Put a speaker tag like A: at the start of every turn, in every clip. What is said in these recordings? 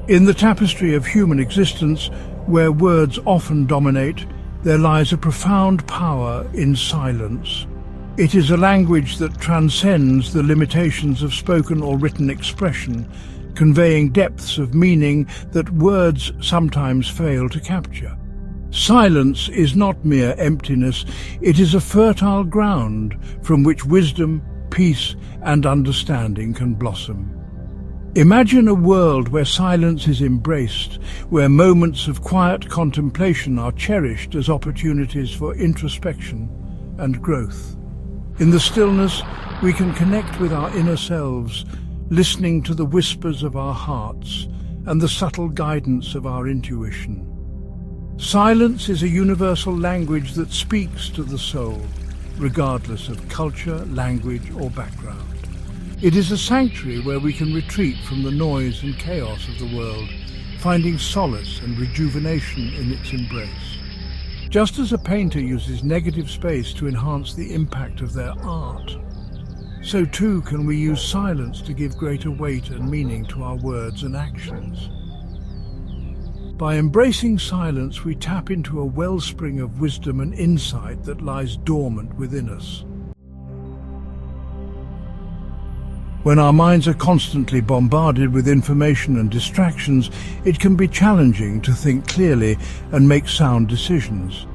A: In the tapestry of human existence, where words often dominate, there lies a profound power in silence. It is a language that transcends the limitations of spoken or written expression, conveying depths of meaning that words sometimes fail to capture. Silence is not mere emptiness, it is a fertile ground from which wisdom, peace, and understanding can blossom. Imagine a world where silence is embraced, where moments of quiet contemplation are cherished as opportunities for introspection and growth. In the stillness, we can connect with our inner selves, listening to the whispers of our hearts and the subtle guidance of our intuition. Silence is a universal language that speaks to the soul, regardless of culture, language, or background. It is a sanctuary where we can retreat from the noise and chaos of the world, finding solace and rejuvenation in its embrace. Just as a painter uses negative space to enhance the impact of their art, so too can we use silence to give greater weight and meaning to our words and actions. By embracing silence, we tap into a wellspring of wisdom and insight that lies dormant within us. When our minds are constantly bombarded with information and distractions, it can be challenging to think clearly and make sound decisions.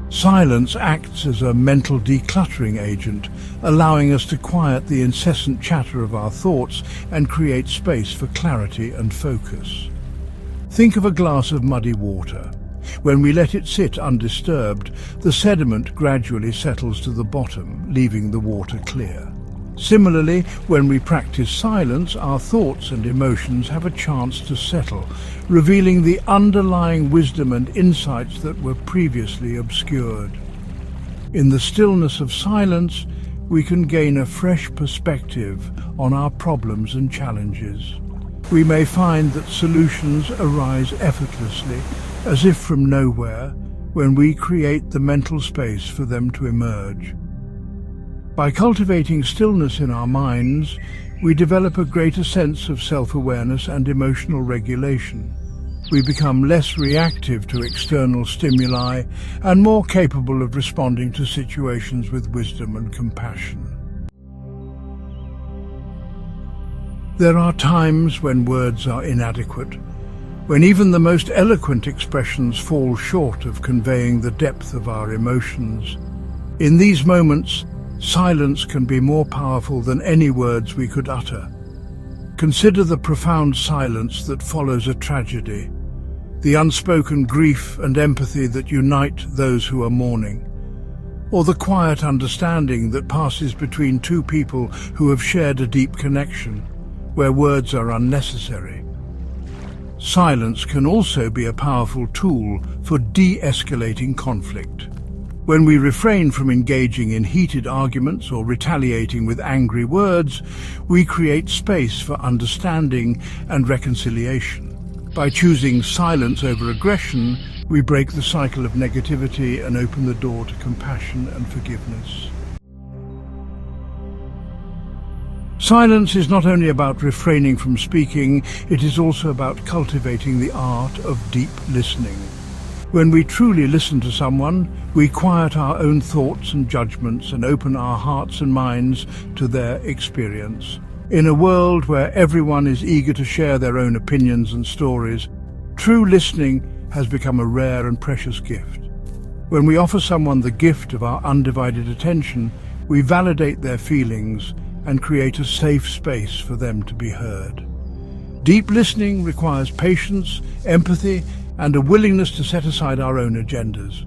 A: Silence acts as a mental decluttering agent, allowing us to quiet the incessant chatter of our thoughts and create space for clarity and focus. Think of a glass of muddy water. When we let it sit undisturbed, the sediment gradually settles to the bottom, leaving the water clear. Similarly, when we practice silence, our thoughts and emotions have a chance to settle, revealing the underlying wisdom and insights that were previously obscured. In the stillness of silence, we can gain a fresh perspective on our problems and challenges. We may find that solutions arise effortlessly, as if from nowhere, when we create the mental space for them to emerge. By cultivating stillness in our minds, we develop a greater sense of self-awareness and emotional regulation. We become less reactive to external stimuli and more capable of responding to situations with wisdom and compassion. There are times when words are inadequate, when even the most eloquent expressions fall short of conveying the depth of our emotions. In these moments, silence can be more powerful than any words we could utter. Consider the profound silence that follows a tragedy, the unspoken grief and empathy that unite those who are mourning, or the quiet understanding that passes between two people who have shared a deep connection, where words are unnecessary. Silence can also be a powerful tool for de-escalating conflict. When we refrain from engaging in heated arguments or retaliating with angry words, we create space for understanding and reconciliation. By choosing silence over aggression, we break the cycle of negativity and open the door to compassion and forgiveness. Silence is not only about refraining from speaking, it is also about cultivating the art of deep listening. When we truly listen to someone, we quiet our own thoughts and judgments and open our hearts and minds to their experience. In a world where everyone is eager to share their own opinions and stories, true listening has become a rare and precious gift. When we offer someone the gift of our undivided attention, we validate their feelings and create a safe space for them to be heard. Deep listening requires patience, empathy, and a willingness to set aside our own agendas.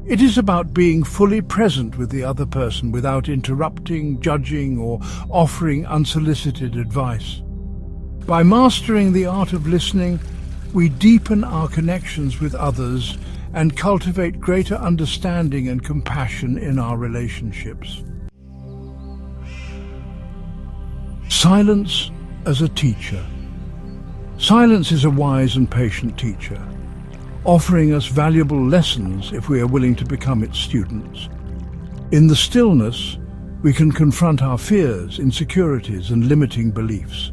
A: It is about being fully present with the other person without interrupting, judging, or offering unsolicited advice. By mastering the art of listening, we deepen our connections with others and cultivate greater understanding and compassion in our relationships. Silence as a teacher. Silence is a wise and patient teacher, offering us valuable lessons if we are willing to become its students. In the stillness, we can confront our fears, insecurities, and limiting beliefs.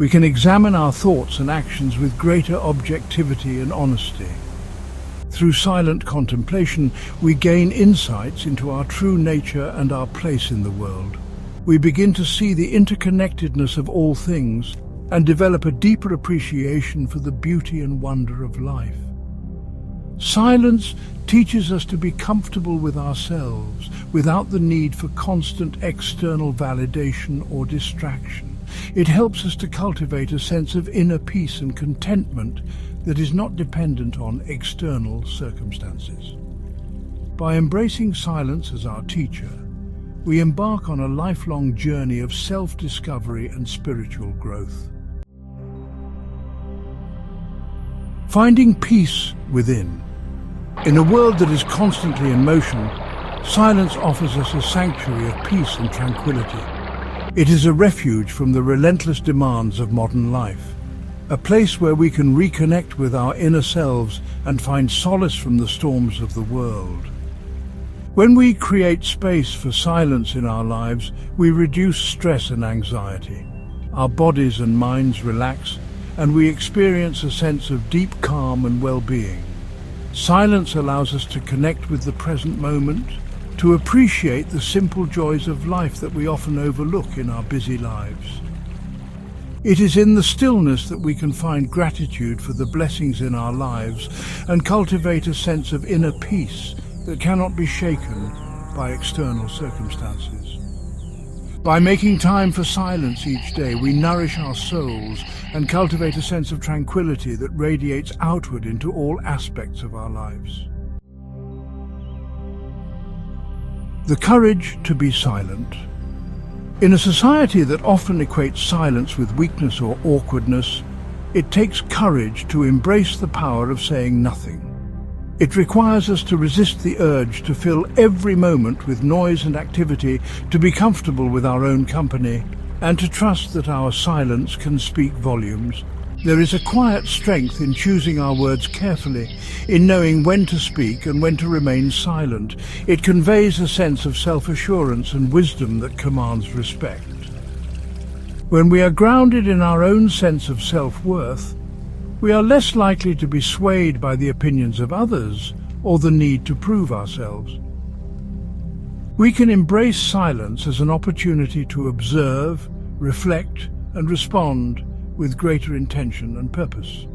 A: We can examine our thoughts and actions with greater objectivity and honesty. Through silent contemplation, we gain insights into our true nature and our place in the world. We begin to see the interconnectedness of all things and develop a deeper appreciation for the beauty and wonder of life. Silence teaches us to be comfortable with ourselves without the need for constant external validation or distraction. It helps us to cultivate a sense of inner peace and contentment that is not dependent on external circumstances. By embracing silence as our teacher, we embark on a lifelong journey of self-discovery and spiritual growth. Finding peace within. In a world that is constantly in motion, silence offers us a sanctuary of peace and tranquility. It is a refuge from the relentless demands of modern life, a place where we can reconnect with our inner selves and find solace from the storms of the world. When we create space for silence in our lives, we reduce stress and anxiety. Our bodies and minds relax, and we experience a sense of deep calm and well-being. Silence allows us to connect with the present moment, to appreciate the simple joys of life that we often overlook in our busy lives. It is in the stillness that we can find gratitude for the blessings in our lives and cultivate a sense of inner peace that cannot be shaken by external circumstances. By making time for silence each day, we nourish our souls and cultivate a sense of tranquility that radiates outward into all aspects of our lives. The courage to be silent. In a society that often equates silence with weakness or awkwardness, it takes courage to embrace the power of saying nothing. It requires us to resist the urge to fill every moment with noise and activity, to be comfortable with our own company, and to trust that our silence can speak volumes. There is a quiet strength in choosing our words carefully, in knowing when to speak and when to remain silent. It conveys a sense of self-assurance and wisdom that commands respect. When we are grounded in our own sense of self-worth, we are less likely to be swayed by the opinions of others or the need to prove ourselves. We can embrace silence as an opportunity to observe, reflect, and respond with greater intention and purpose.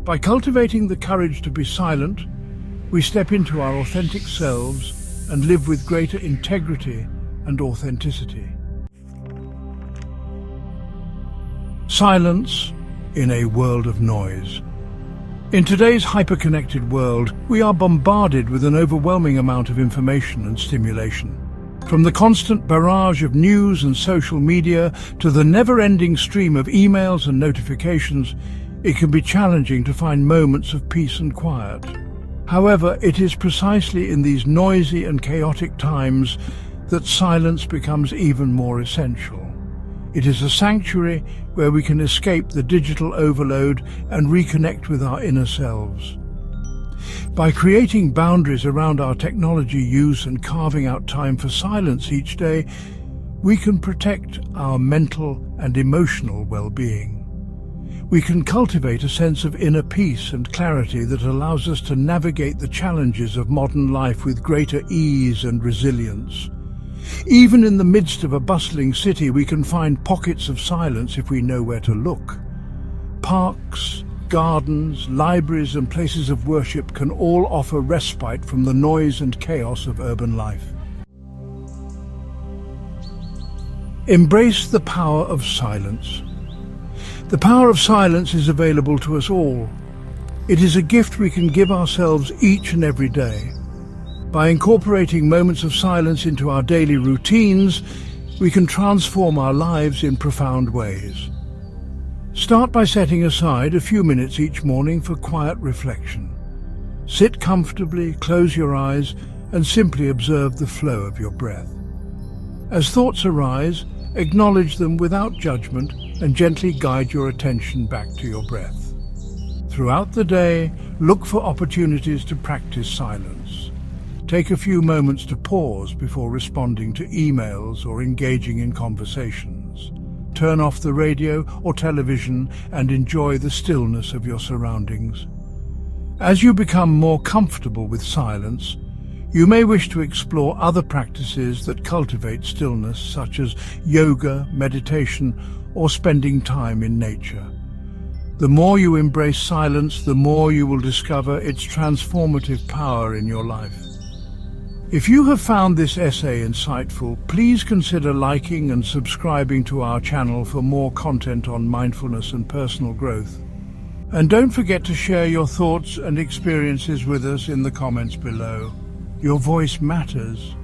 A: By cultivating the courage to be silent, we step into our authentic selves and live with greater integrity and authenticity. Silence in a world of noise. In today's hyper-connected world, we are bombarded with an overwhelming amount of information and stimulation. From the constant barrage of news and social media to the never-ending stream of emails and notifications, it can be challenging to find moments of peace and quiet. However, it is precisely in these noisy and chaotic times that silence becomes even more essential. It is a sanctuary where we can escape the digital overload and reconnect with our inner selves. By creating boundaries around our technology use and carving out time for silence each day, we can protect our mental and emotional well-being. We can cultivate a sense of inner peace and clarity that allows us to navigate the challenges of modern life with greater ease and resilience. Even in the midst of a bustling city, we can find pockets of silence if we know where to look. Parks, gardens, libraries and places of worship can all offer respite from the noise and chaos of urban life. Embrace the power of silence. The power of silence is available to us all. It is a gift we can give ourselves each and every day. By incorporating moments of silence into our daily routines, we can transform our lives in profound ways. Start by setting aside a few minutes each morning for quiet reflection. Sit comfortably, close your eyes, and simply observe the flow of your breath. As thoughts arise, acknowledge them without judgment and gently guide your attention back to your breath. Throughout the day, look for opportunities to practice silence. Take a few moments to pause before responding to emails or engaging in conversations. turn off the radio or television and enjoy the stillness of your surroundings. As you become more comfortable with silence, you may wish to explore other practices that cultivate stillness, such as yoga, meditation, or spending time in nature. The more you embrace silence, the more you will discover its transformative power in your life. If you have found this essay insightful, please consider liking and subscribing to our channel for more content on mindfulness and personal growth. And don't forget to share your thoughts and experiences with us in the comments below. Your voice matters.